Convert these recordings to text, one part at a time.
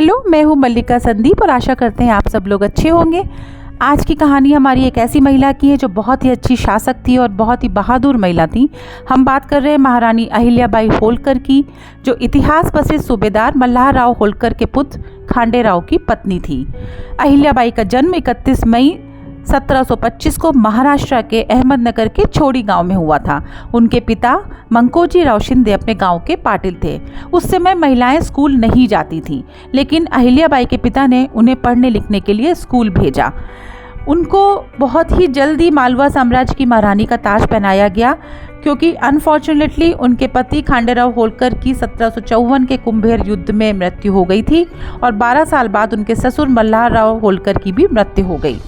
Hello, मैं हूँ मल्लिका संदीप और आशा करते हैं आप सब लोग अच्छे होंगे। आज की कहानी हमारी एक ऐसी महिला की है जो बहुत ही अच्छी शासक थी और बहुत ही बहादुर महिला थी। हम बात कर रहे हैं महारानी अहिल्याबाई होलकर की, जो इतिहास प्रसिद्ध सूबेदार मल्हार राव होलकर के पुत्र खांडे राव की पत्नी थी। अहिल्याबाई का जन्म 31 मई 1725 को महाराष्ट्र के अहमदनगर के छोड़ी गांव में हुआ था। उनके पिता मंकोजी राव शिंदे अपने गांव के पाटिल थे। उस समय महिलाएं स्कूल नहीं जाती थीं, लेकिन अहिल्याबाई के पिता ने उन्हें पढ़ने लिखने के लिए स्कूल भेजा। उनको बहुत ही जल्दी मालवा साम्राज्य की महारानी का ताज पहनाया गया, क्योंकि अनफॉर्चुनेटली उनके पति खांडेराव होलकर की 1754 के कुंभेर युद्ध में मृत्यु हो गई थी और 12 साल बाद उनके ससुर मल्हार राव होलकर की भी मृत्यु हो गई।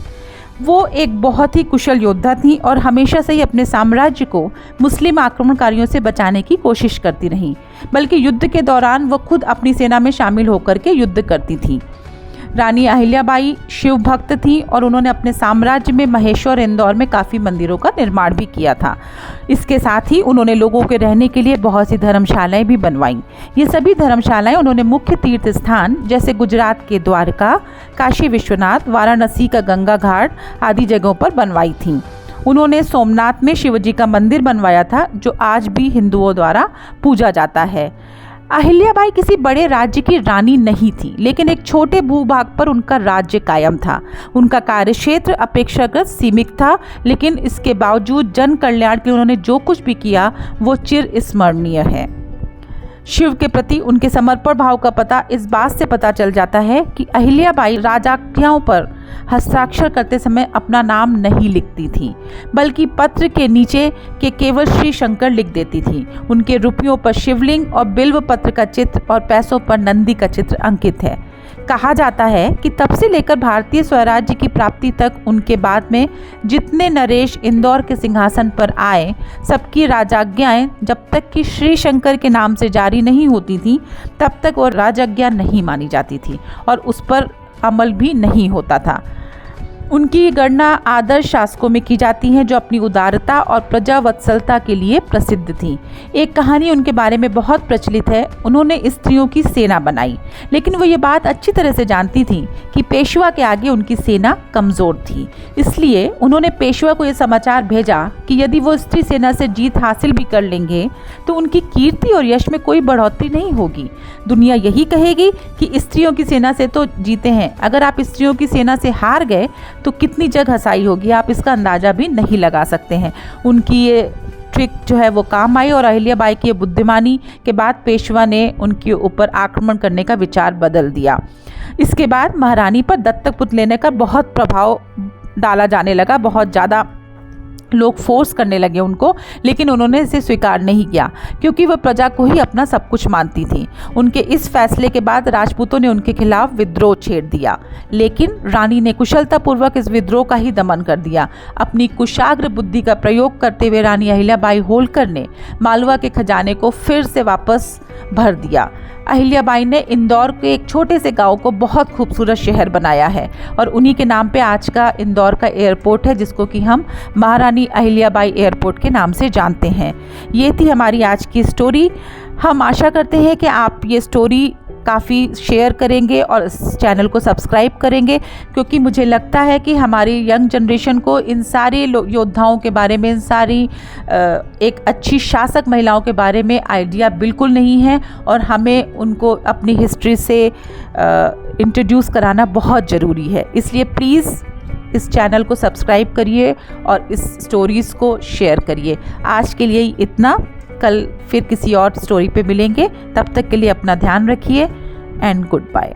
वो एक बहुत ही कुशल योद्धा थी और हमेशा से ही अपने साम्राज्य को मुस्लिम आक्रमणकारियों से बचाने की कोशिश करती रहीं, बल्कि युद्ध के दौरान वो खुद अपनी सेना में शामिल होकर के युद्ध करती थीं। रानी अहिल्याबाई शिव भक्त थी और उन्होंने अपने साम्राज्य में महेश्वर इंदौर में काफ़ी मंदिरों का निर्माण भी किया था। इसके साथ ही उन्होंने लोगों के रहने के लिए बहुत सी धर्मशालाएं भी बनवाईं। ये सभी धर्मशालाएं उन्होंने मुख्य तीर्थ स्थान जैसे गुजरात के द्वारका, काशी विश्वनाथ, वाराणसी का गंगा घाट आदि जगहों पर बनवाई थीं। उन्होंने सोमनाथ में शिवजी का मंदिर बनवाया था, जो आज भी हिंदुओं द्वारा पूजा जाता है। अहिल्याबाई किसी बड़े राज्य की रानी नहीं थी, लेकिन एक छोटे भूभाग पर उनका राज्य कायम था। उनका कार्यक्षेत्र अपेक्षाकृत सीमित था, लेकिन इसके बावजूद जन कल्याण के लिए उन्होंने जो कुछ भी किया वो चिर स्मरणीय है। शिव के प्रति उनके समर्पण भाव का पता इस बात से पता चल जाता है कि अहिल्याबाई राजाज्ञाओं पर हस्ताक्षर करते समय अपना नाम नहीं लिखती थी, बल्कि पत्र के नीचे के केवल श्री शंकर लिख देती थी। उनके रुपयों पर शिवलिंग और बिल्व पत्र का चित्र और पैसों पर नंदी का चित्र अंकित है। कहा जाता है कि तब से लेकर भारतीय स्वराज्य की प्राप्ति तक उनके बाद में जितने नरेश इंदौर के सिंहासन पर आए, सबकी राजाज्ञाएं जब तक कि श्री शंकर के नाम से जारी नहीं होती थी, तब तक वो राजाज्ञा नहीं मानी जाती थी और उस पर अमल भी नहीं होता था। उनकी गणना आदर्श शासकों में की जाती हैं, जो अपनी उदारता और प्रजावत्सलता के लिए प्रसिद्ध थीं। एक कहानी उनके बारे में बहुत प्रचलित है। उन्होंने स्त्रियों की सेना बनाई, लेकिन वो ये बात अच्छी तरह से जानती थीं कि पेशवा के आगे उनकी सेना कमज़ोर थी। इसलिए उन्होंने पेशवा को ये समाचार भेजा कि यदि वो स्त्री सेना से जीत हासिल भी कर लेंगे तो उनकी कीर्ति और यश में कोई बढ़ोतरी नहीं होगी। दुनिया यही कहेगी कि स्त्रियों की सेना से तो जीते हैं, अगर आप स्त्रियों की सेना से हार गए तो कितनी जग हंसाई होगी, आप इसका अंदाज़ा भी नहीं लगा सकते हैं। उनकी ये ट्रिक जो है वो काम आई और अहिल्याबाई की बुद्धिमानी के बाद पेशवा ने उनके ऊपर आक्रमण करने का विचार बदल दिया। इसके बाद महारानी पर दत्तक पुत्र लेने का बहुत प्रभाव डाला जाने लगा, बहुत ज़्यादा लोग फोर्स करने लगे उनको, लेकिन उन्होंने इसे स्वीकार नहीं किया, क्योंकि वह प्रजा को ही अपना सब कुछ मानती थी। उनके इस फैसले के बाद राजपूतों ने उनके खिलाफ विद्रोह छेड़ दिया, लेकिन रानी ने कुशलतापूर्वक इस विद्रोह का ही दमन कर दिया। अपनी कुशाग्र बुद्धि का प्रयोग करते हुए रानी अहिल्याबाई होलकर ने मालवा के खजाने को फिर से वापस भर दिया। अहिल्याबाई ने इंदौर के एक छोटे से गांव को बहुत खूबसूरत शहर बनाया है और उन्हीं के नाम पे आज का इंदौर का एयरपोर्ट है, जिसको कि हम महारानी अहिल्याबाई एयरपोर्ट के नाम से जानते हैं। ये थी हमारी आज की स्टोरी। हम आशा करते हैं कि आप ये स्टोरी काफ़ी शेयर करेंगे और इस चैनल को सब्सक्राइब करेंगे, क्योंकि मुझे लगता है कि हमारी यंग जनरेशन को इन सारे योद्धाओं के बारे में, इन सारी एक अच्छी शासक महिलाओं के बारे में आइडिया बिल्कुल नहीं है और हमें उनको अपनी हिस्ट्री से इंट्रोड्यूस कराना बहुत ज़रूरी है। इसलिए प्लीज़ इस चैनल को सब्सक्राइब करिए और इस स्टोरीज़ को शेयर करिए। आज के लिए इतना, कल फिर किसी और स्टोरी पे मिलेंगे। तब तक के लिए अपना ध्यान रखिए एंड गुड बाय।